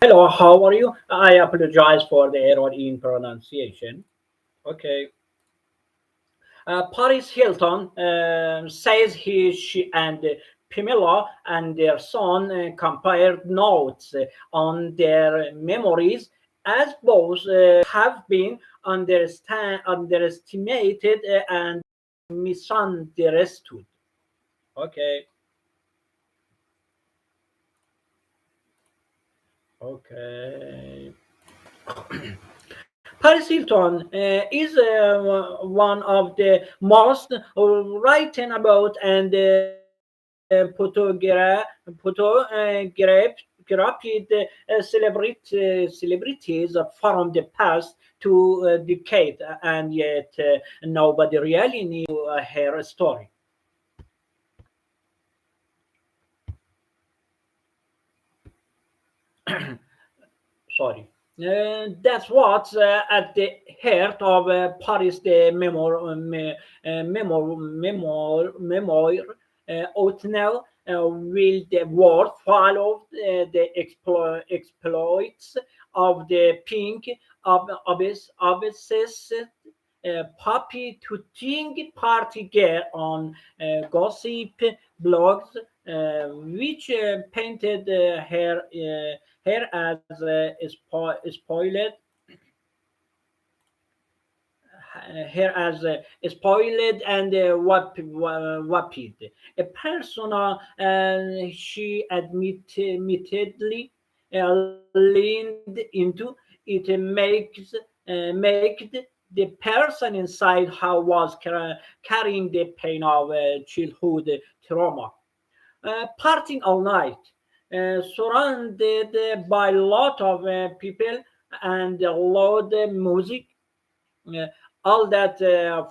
Hello, how are you? I apologize for the error in pronunciation. Okay. Paris Hilton says she, and Pamela Anderson compared notes on their memories as both have been underestimated and misunderstood. Okay. Okay. Paris Hilton is one of the most written about and photographed celebrities from the past to decade, and yet nobody really knew her story. Sorry. That's what's at the heart of Paris the memoir. Autumnal will the world follow the exploits of the pink obsessed Poppy to Ting party girl on gossip blogs, which painted her as spoiled and vapid. A persona she admittedly leaned into. It makes the person inside how was carrying the pain of childhood trauma. Partying all night, surrounded by a lot of people and loud music, uh, all that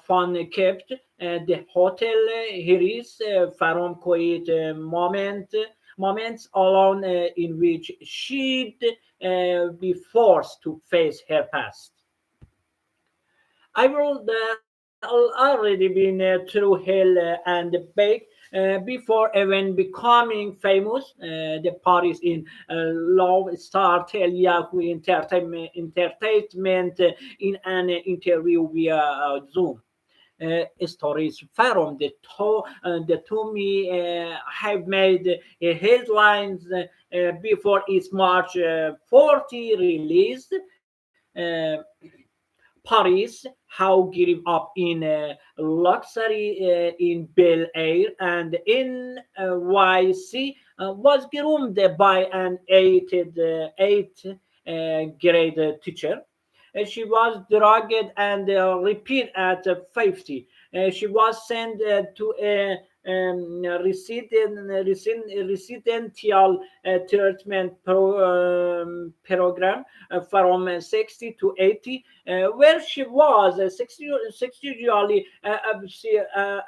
fun kept the hotel here is from quiet moments alone in which she'd be forced to face her past. I will already been through hell and back before even becoming famous. The Paris in Love Star tell Yahoo Entertainment in an interview via Zoom. Stories from the to me have made headlines before its March 40 release. Uh, Paris, how give up in luxury in Bel Air and NYC was groomed by an eighth grade teacher. She was drugged and repeat at 50. She was sent to a residential treatment program from 60 to 80, where she was sexually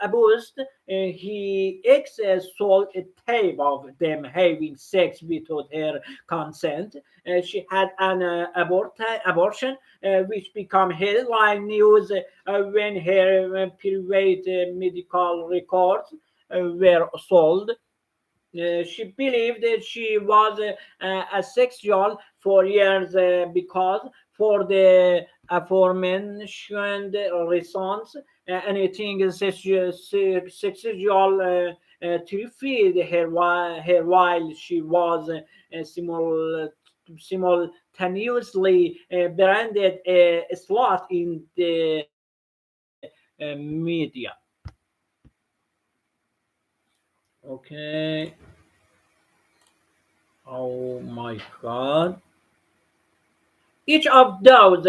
abused. He sold a tape of them having sex without her consent. She had an abortion, which became headline news when her private medical records were sold. She believed that she was asexual for years because, for the aforementioned reasons, anything sexual to feed her while she was simultaneously branded a slot in the media. Okay. Oh my God. Each of those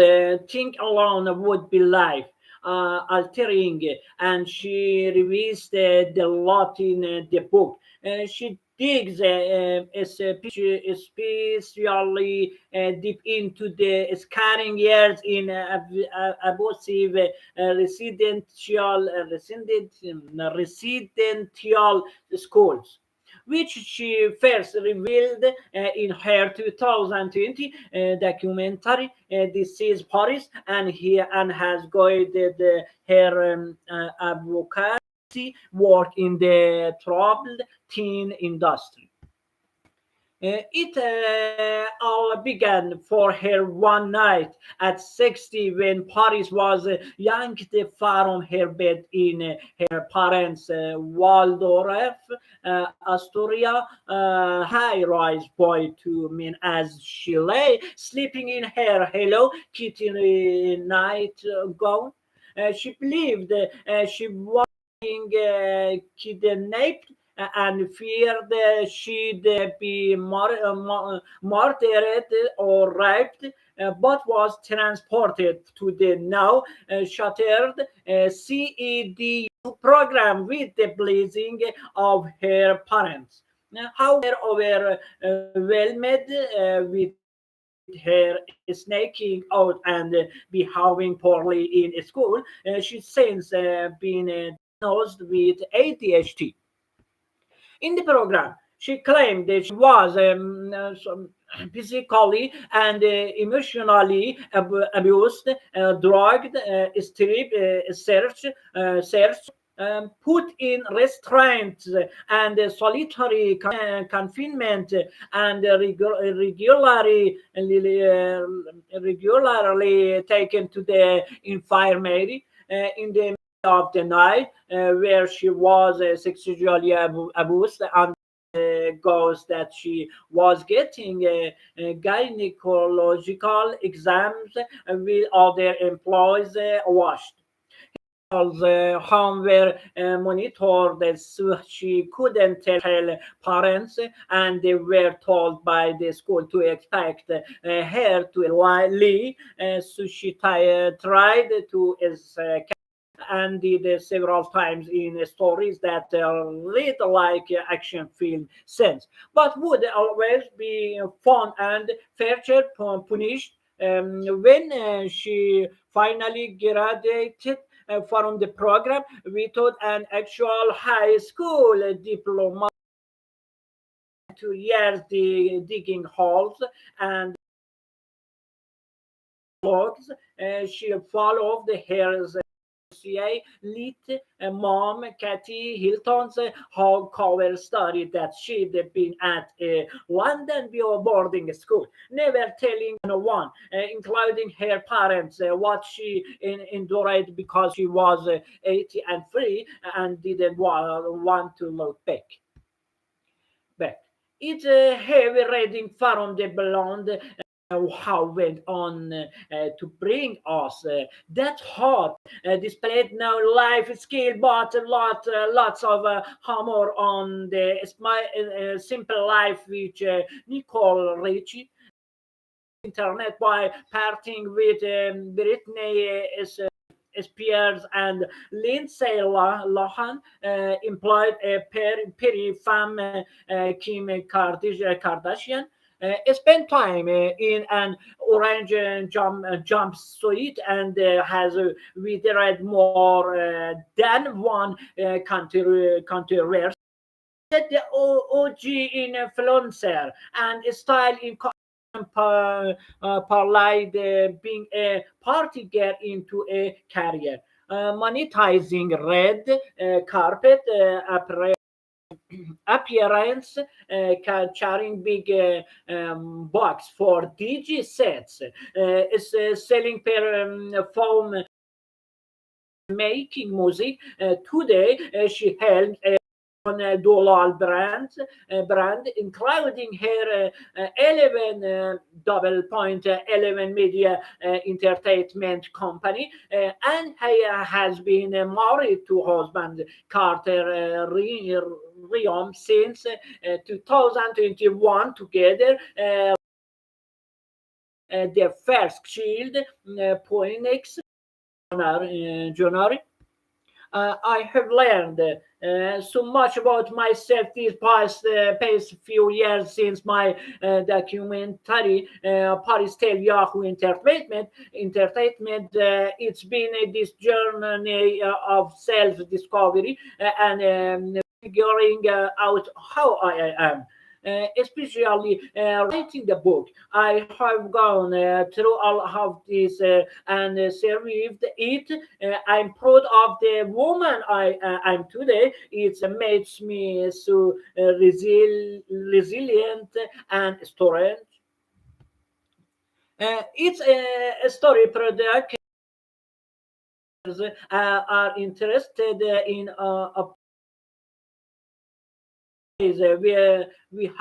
things alone would be life altering, and she reveals the lot in the book. She digs especially deep into the scarring years in abusive residential schools, which she first revealed in her 2020 documentary. This is Paris, and has guided her advocacy work in the troubled teen industry. It all began for her one night at 60 when Paris was yanked from her bed in her parents' Waldorf Astoria high-rise boy to mean as she lay sleeping in her Hello Kitty night gown. She believed she was being kidnapped and feared she'd be murdered or raped, but was transported to the now shattered CEDU program with the blessing of her parents. However, overwhelmed with her sneaking out and behaving poorly in school, she's since been diagnosed with ADHD. In the program, she claimed that she was physically and emotionally abused, drugged, stripped, searched, put in restraints and solitary confinement and regularly taken to the infirmary in the of the night where she was sexually abused and goes that she was getting gynecological exams with other employees washed. Home were monitored so she couldn't tell parents, and they were told by the school to expect her to lie. So she tried to and did several times in stories that read like action film scenes, but would always be fun and featured punished when she finally graduated from the program without an actual high school diploma. 2 years digging holes and logs. She followed her CA lit mom Kathy Hilton's hardcover story that she'd been at a London boarding school, never telling no one, including her parents, what she endured because she was 80 and free and didn't want to look back. It's a heavy reading from the blonde how went on to bring us that hot displayed no life skill but lots of humor on the simple life which Nicole Richie internet by parting with Britney Spears and Lindsay Lohan employed a Perry femme Kim Kardashian spent time in an orange jumpsuit and has withered more than one controversy. The OG influencer and style in parlayed being a party girl into a career, monetizing red carpet appearance, carrying big box for DJ sets, is selling per phone, making music. Today, she held on a dual brand, including her 11 double point 11 media entertainment company, and he has been married to husband Carter Riom since 2021. Together, their first child, Poinex January. I have learned so much about myself these past few years since my documentary Paris Tell Yahoo Entertainment. It's been this journey of self-discovery and figuring out how I am. Especially writing the book, I have gone through all of this and survived it. I'm proud of the woman I'm today. It makes me so resilient and strong. It's a story product are interested in a place where we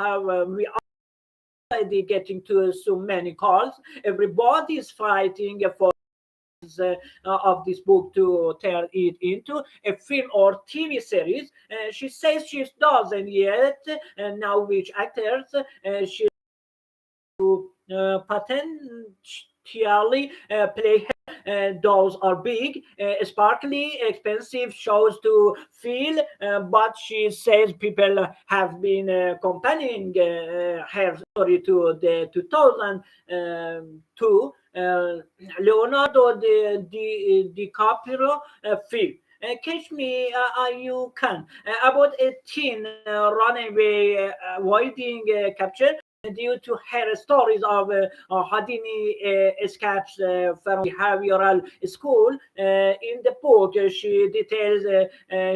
already getting to so many calls. Everybody is fighting for of this book to turn it into a film or TV series. She says she doesn't yet know which actors she potentially play. Those are big, sparkly, expensive shows to fill, but she says people have been accompanying her story to the 2002 Leonardo DiCaprio film. Catch Me You Can, about a teen runaway avoiding capture due to her stories of Houdini escapes from behavioral school. In the book, she details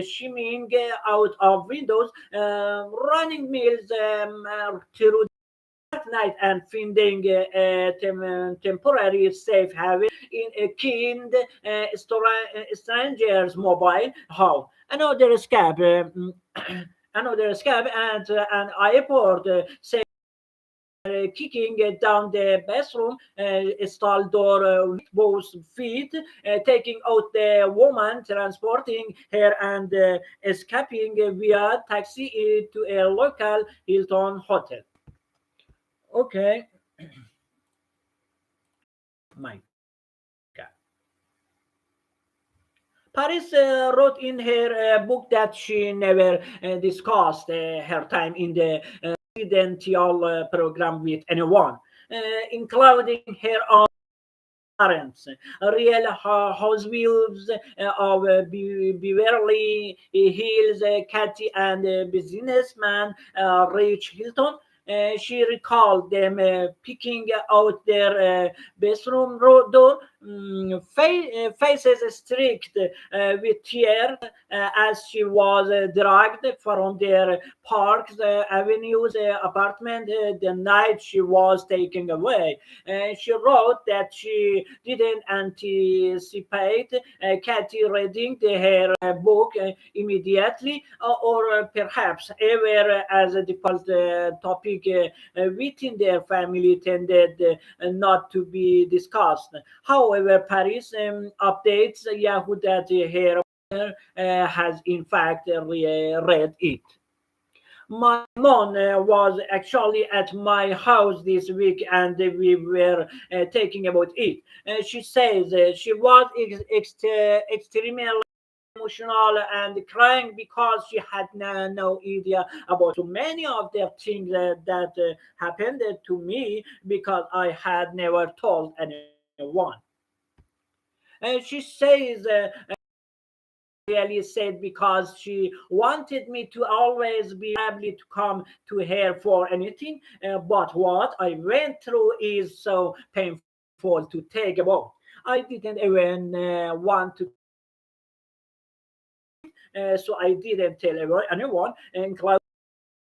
shimmying out of windows, running mills through dark night, and finding a temporary safe haven in a kind stranger's mobile home. Another escape. Another escape and an airport kicking down the bathroom stall door with both feet, taking out the woman, transporting her, and escaping via taxi to a local Hilton hotel. Okay, my God. Paris wrote in her book that she never discussed her time in the residential program with anyone, including her own parents. Real housewives of Beverly Hills, Cathy and businessman Rich Hilton. She recalled them picking out their bedroom door, faces streaked with tears as she was dragged from their parks, avenues, apartment the night she was taken away. She wrote that she didn't anticipate Kathy reading her book immediately, or perhaps ever as a default topic within their family tended not to be discussed. However, Paris updates Yahoo that her has in fact read it. My mom was actually at my house this week and we were talking about it. She says she was extremely emotional and crying because she had no idea about so many of the things that happened to me because I had never told anyone. She says really said because she wanted me to always be able to come to her for anything. But what I went through is so painful to take about. I didn't even want to so I didn't tell anyone, including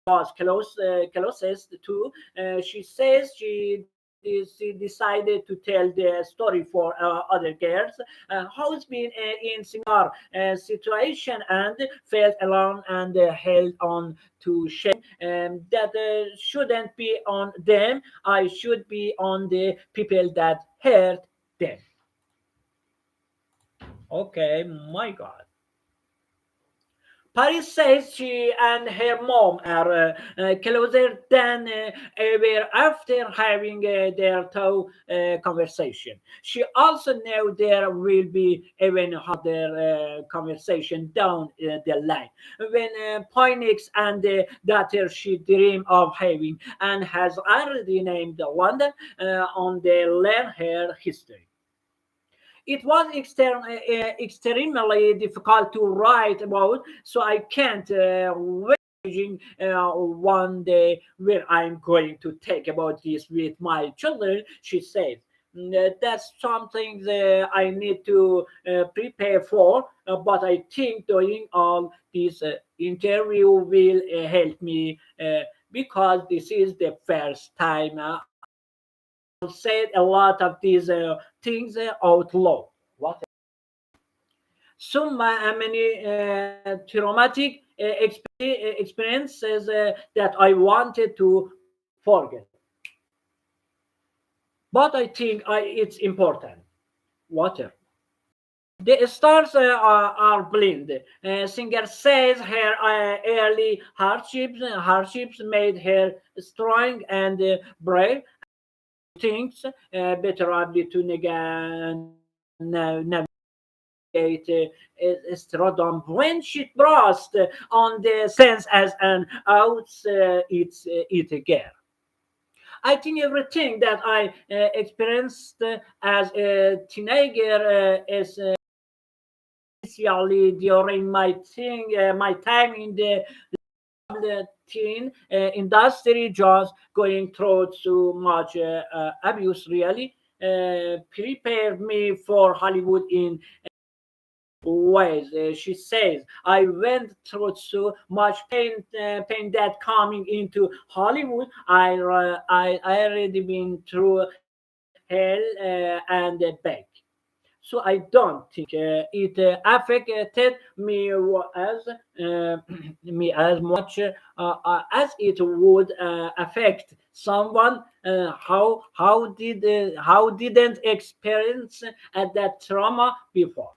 was closest to. She says she decided to tell the story for other girls who's been in similar situation and felt alone and held on to shame that shouldn't be on them. I should be on the people that hurt them. Okay, my God. Paris says she and her mom are closer than ever after having their conversation. She also knows there will be even other conversation down the line when Poinix and the daughter she dreamed of having and has already named London on the learn her history. It was extremely difficult to write about, so I can't wait one day where I'm going to take about this with my children, she said. That's something that I need to prepare for, but I think doing all this interview will help me because this is the first time said a lot of these things out loud. What? Many traumatic experiences that I wanted to forget. But I think it's important. Water. The stars are blind. Singer says her hardships made her strong and brave. Thinks better ability to navigate Strodom when she thrust on the sense as an it again. I think everything that I experienced as a teenager is especially during my time in the teen industry, just going through so much abuse. Really prepared me for Hollywood in ways. She says, I went through so much pain that coming into Hollywood, I already been through hell and back. So I don't think it affected me uh, me as much as it would affect someone how didn't experience that trauma before.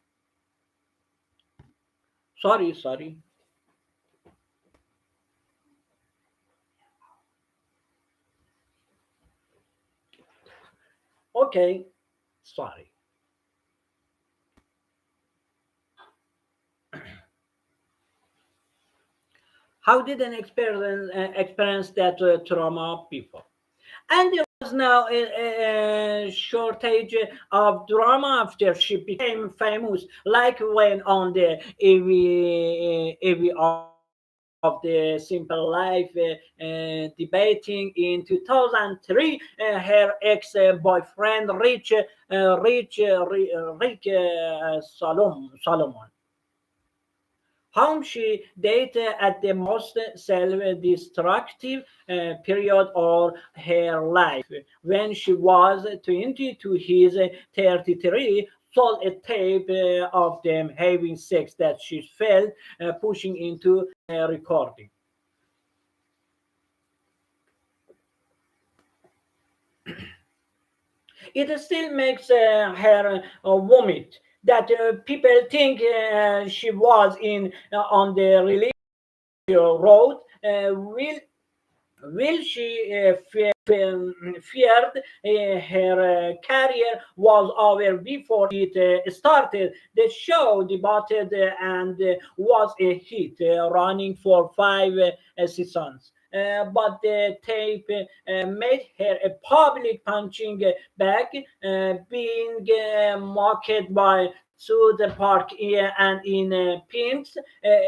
Sorry. Okay, sorry. How didn't experience that trauma before? And there was now a shortage of drama after she became famous, like when on the AV of the Simple Life debating in 2003, her ex-boyfriend Rick Solomon, whom she dated at the most self-destructive period of her life when she was 20 to his 33, sold a tape of them having sex that she felt pushing into recording. It still makes her vomit that people think she was in on the religious road. Will she feared her career was over before it started. The show debuted and was a hit, running for five seasons. But the tape made her a public punching bag, being mocked by through the park and in pimps,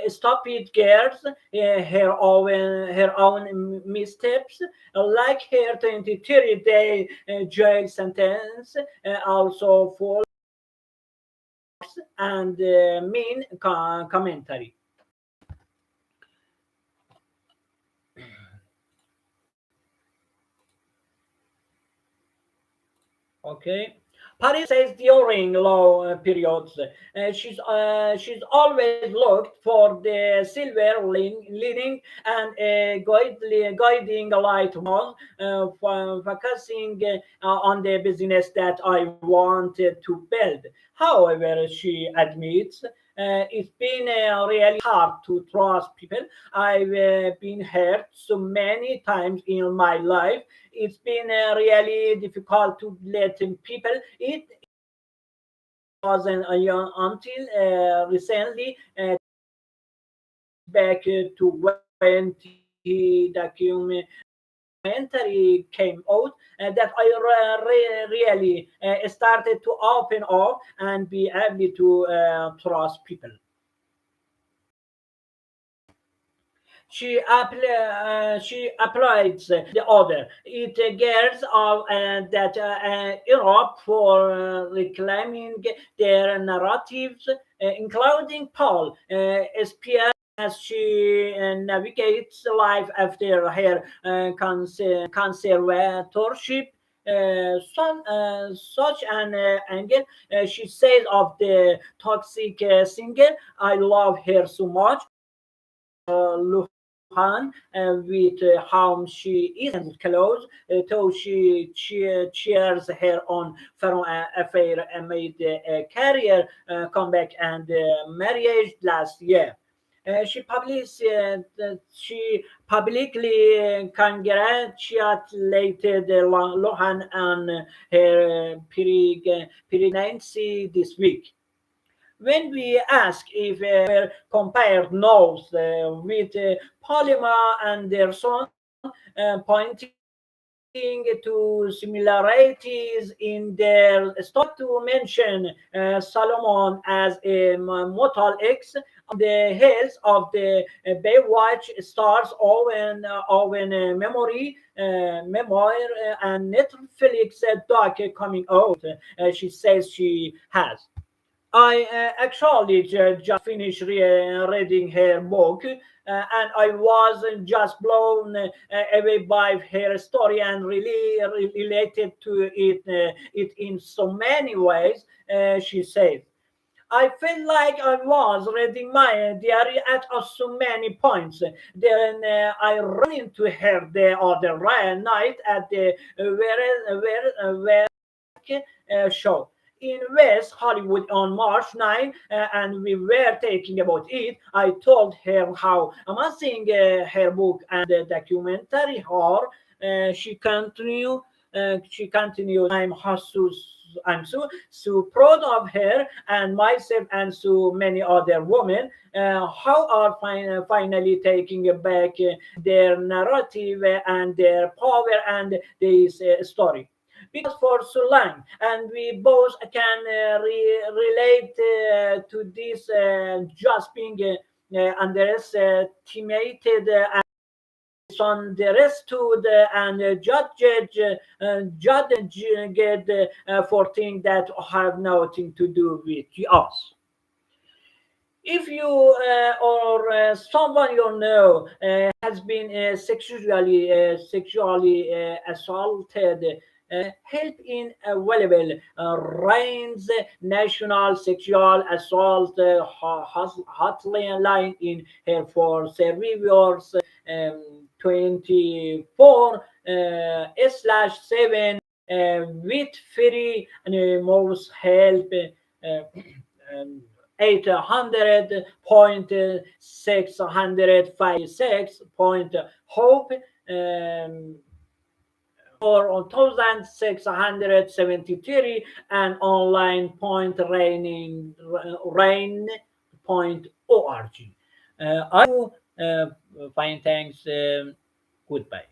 stupid girls, her own missteps, like her 23-day jail sentence, also for and mean commentary. Okay. Paris says during low periods, she's always looked for the silver lining and a guiding light was focusing on the business that I wanted to build. However, she admits it's been really hard to trust people. I've been hurt so many times in my life. It's been really difficult to let people. It wasn't until recently back to when the documentary came out that I really started to open up and be able to trust people. She applies the order. It gets of that Europe for reclaiming their narratives, including Paul, as she navigates life after her conservatorship. such an angle. She says of the toxic singer, I love her so much. Luhan with whom she isn't close, though she cheers her on from affair made a career comeback and marriage last year. She publicly congratulated Lohan on her pregnancy this week. When we ask if compared notes with Pamela Anderson, pointing to similarities in their story, to mention Solomon as a mortal X on the heels of the Baywatch stars Owen memoir and Netflix doc coming out. She says she has. I actually just finished reading her book, and I was just blown away by her story and really related to it in so many ways. She said. I felt like I was reading my diary at so many points. Then I ran into her the other night at the show in West Hollywood on March 9, and we were talking about it. I told her how amazing her book and the documentary are. She continued. I'm so proud of her and myself and so many other women how are finally taking back their narrative and their power and this story because for so long and we both can relate to this just being underestimated misunderstood and judged for things that have nothing to do with us. If you or someone you know has been sexually assaulted, help in available RAIN's National Sexual Assault Hotline in here for survivors 24 slash 7 with free and most help. Um, 800 point 656 point hope or 1673 and online point rain point org. I do fine thanks. Goodbye.